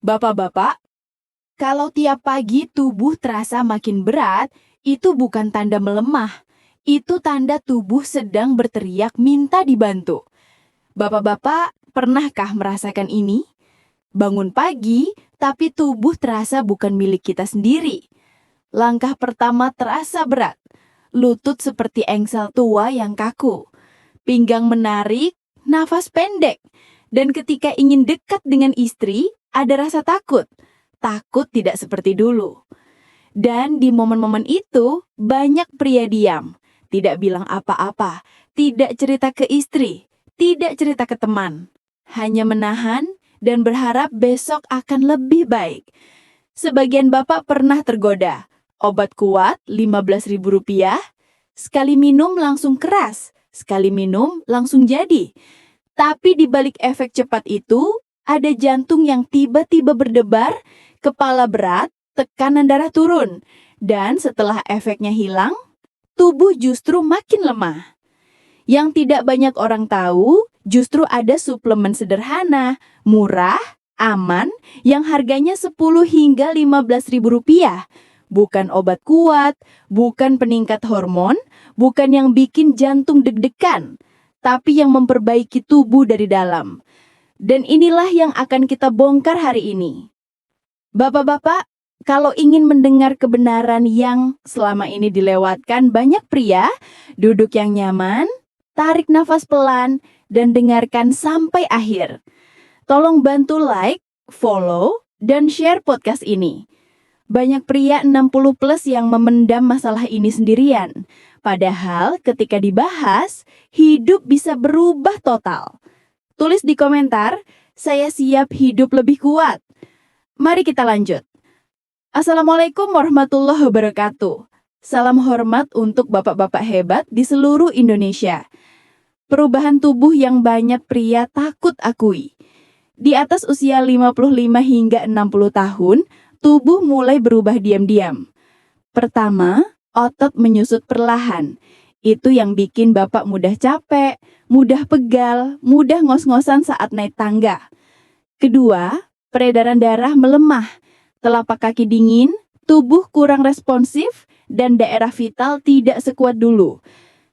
Bapak-bapak, kalau tiap pagi tubuh terasa makin berat, itu bukan tanda melemah. Itu tanda tubuh sedang berteriak minta dibantu. Bapak-bapak, pernahkah merasakan ini? Bangun pagi, tapi tubuh terasa bukan milik kita sendiri. Langkah pertama terasa berat. Lutut seperti engsel tua yang kaku. Pinggang menarik, nafas pendek. Dan ketika ingin dekat dengan istri, ada rasa takut. Takut tidak seperti dulu. Dan di momen-momen itu, banyak pria diam. Tidak bilang apa-apa. Tidak cerita ke istri. Tidak cerita ke teman. Hanya menahan dan berharap besok akan lebih baik. Sebagian bapak pernah tergoda. Obat kuat Rp15.000. Sekali minum langsung keras. Sekali minum langsung jadi. Tapi di balik efek cepat itu, ada jantung yang tiba-tiba berdebar, kepala berat, tekanan darah turun. Dan setelah efeknya hilang, tubuh justru makin lemah. Yang tidak banyak orang tahu, justru ada suplemen sederhana, murah, aman, yang harganya 10 hingga 15 ribu rupiah. Bukan obat kuat, bukan peningkat hormon, bukan yang bikin jantung deg-degan, tapi yang memperbaiki tubuh dari dalam. Dan inilah yang akan kita bongkar hari ini. Bapak-bapak, kalau ingin mendengar kebenaran yang selama ini dilewatkan banyak pria, duduk yang nyaman, tarik nafas pelan, dan dengarkan sampai akhir. Tolong bantu like, follow, dan share podcast ini. Banyak pria 60 plus yang memendam masalah ini sendirian. Padahal ketika dibahas, hidup bisa berubah total. Tulis di komentar, saya siap hidup lebih kuat. Mari kita lanjut. Assalamualaikum warahmatullahi wabarakatuh. Salam hormat untuk bapak-bapak hebat di seluruh Indonesia. Perubahan tubuh yang banyak pria takut akui. Di atas usia 55 hingga 60 tahun, tubuh mulai berubah diam-diam. Pertama, otot menyusut perlahan. Itu yang bikin bapak mudah capek, mudah pegal, mudah ngos-ngosan saat naik tangga. Kedua, peredaran darah melemah. Telapak kaki dingin, tubuh kurang responsif, dan daerah vital tidak sekuat dulu.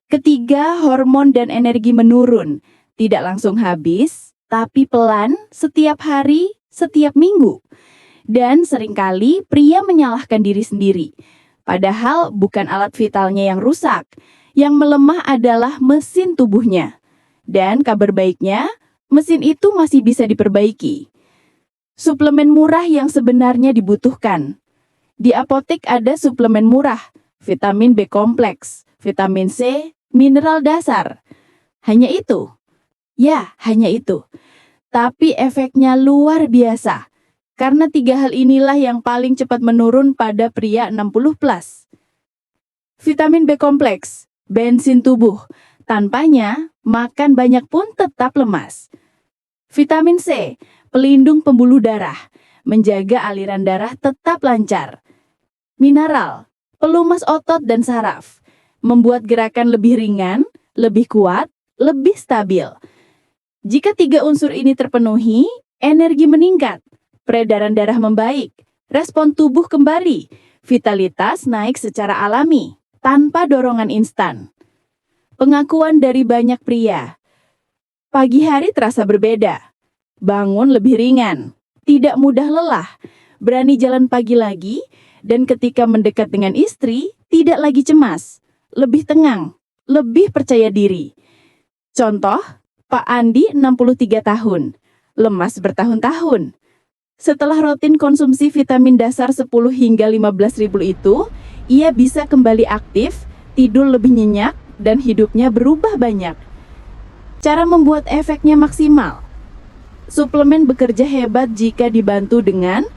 Ketiga, hormon dan energi menurun. Tidak langsung habis, tapi pelan setiap hari, setiap minggu. Dan seringkali pria menyalahkan diri sendiri. Padahal bukan alat vitalnya yang rusak. Yang melemah adalah mesin tubuhnya. Dan kabar baiknya, mesin itu masih bisa diperbaiki. Suplemen murah yang sebenarnya dibutuhkan. Di apotek ada suplemen murah, vitamin B kompleks, vitamin C, mineral dasar. Hanya itu. Ya, hanya itu. Tapi efeknya luar biasa. Karena 3 hal inilah yang paling cepat menurun pada pria 60 plus. Vitamin B kompleks, bensin tubuh. Tanpanya, makan banyak pun tetap lemas. Vitamin C, pelindung pembuluh darah, menjaga aliran darah tetap lancar. Mineral, pelumas otot dan saraf, membuat gerakan lebih ringan, lebih kuat, lebih stabil. Jika 3 unsur ini terpenuhi, energi meningkat. Peredaran darah membaik, respon tubuh kembali, vitalitas naik secara alami, tanpa dorongan instan. Pengakuan dari banyak pria. Pagi hari terasa berbeda. Bangun lebih ringan, tidak mudah lelah, berani jalan pagi lagi, dan ketika mendekat dengan istri, tidak lagi cemas, lebih tenang, lebih percaya diri. Contoh, Pak Andi 63 tahun, lemas bertahun-tahun. Setelah rutin konsumsi vitamin dasar 10 hingga 15 ribu itu, ia bisa kembali aktif, tidur lebih nyenyak, dan hidupnya berubah banyak. Cara membuat efeknya maksimal. Suplemen bekerja hebat jika dibantu dengan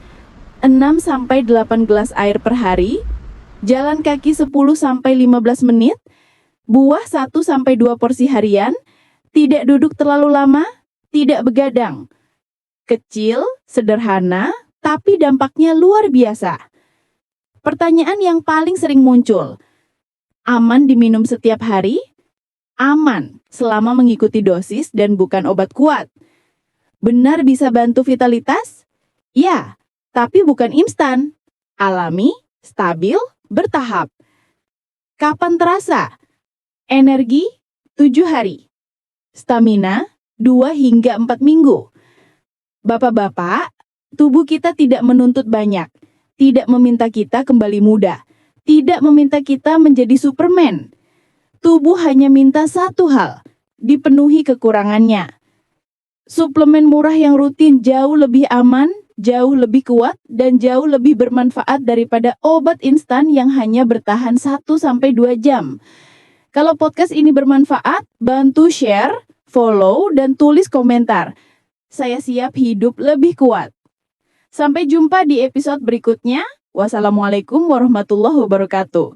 6-8 gelas air per hari, jalan kaki 10-15 menit, buah 1-2 porsi harian, tidak duduk terlalu lama, tidak begadang. Kecil, sederhana, tapi dampaknya luar biasa. Pertanyaan yang paling sering muncul, aman diminum setiap hari? Aman, selama mengikuti dosis dan bukan obat kuat. Benar bisa bantu vitalitas? Ya, tapi bukan instan. Alami, stabil, bertahap. Kapan terasa? Energi, 7 hari. Stamina, 2 hingga 4 minggu. Bapak-bapak, tubuh kita tidak menuntut banyak. Tidak meminta kita kembali muda. Tidak meminta kita menjadi Superman. Tubuh hanya minta satu hal, dipenuhi kekurangannya. Suplemen murah yang rutin jauh lebih aman, jauh lebih kuat, dan jauh lebih bermanfaat daripada obat instan yang hanya bertahan 1-2 jam. Kalau podcast ini bermanfaat, bantu share, follow, dan tulis komentar. Saya siap hidup lebih kuat. Sampai jumpa di episode berikutnya. Wassalamualaikum warahmatullahi wabarakatuh.